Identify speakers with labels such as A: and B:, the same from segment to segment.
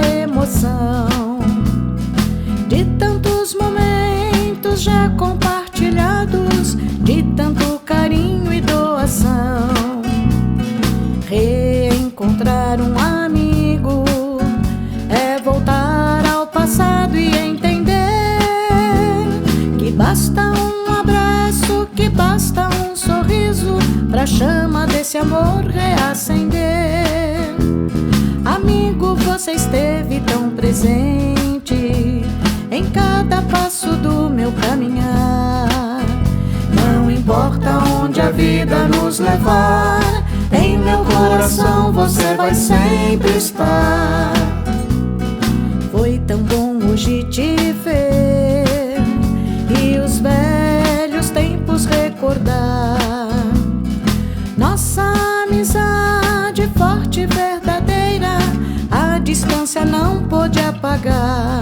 A: emoção de tantos momentos já compartilhados, de tanto carinho e doação. Reencontrar um amigo é voltar ao passado e entender que basta um abraço, que basta um sorriso pra chama desse amor reacender. Amigo, você esteve tão presente em cada passo do meu caminhar. Não importa onde a vida nos levar, em meu coração você vai sempre estar. Foi tão bom hoje te ver e os velhos tempos recordar. Nossa amizade forte e verdadeira, a distância não pôde apagar.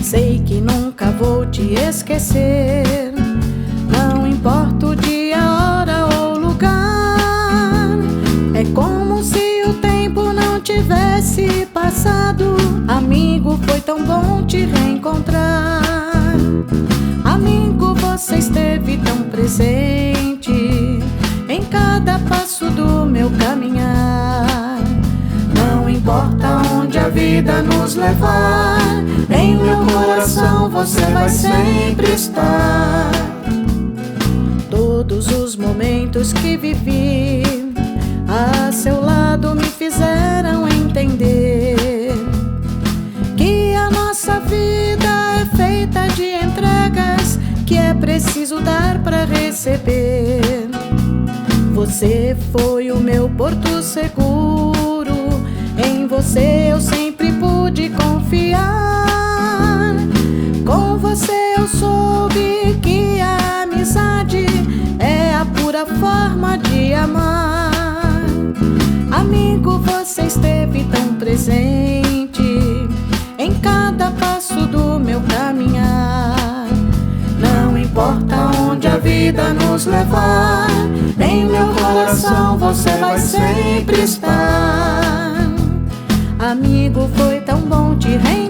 A: Sei que nunca vou te esquecer, não importa o dia, hora ou lugar. É como se o tempo não tivesse passado. Amigo, foi tão bom te reencontrar. Amigo, você esteve tão presente em cada passo do meu caminhar. Não importa onde a vida nos levar, em meu coração você vai sempre estar. Todos os momentos que vivi a seu lado me fizeram entender que a nossa vida é feita de entregas, que é preciso dar para receber. Você foi o meu porto seguro, em você eu sempre pude confiar. Com você eu soube que a amizade é a pura forma de amar. Amigo, você esteve tão presente em cada passo do meu caminhar. Não importa onde a vida nos levar, em meu coração você vai sempre estar. Amigo, foi tão bom te reencontrar.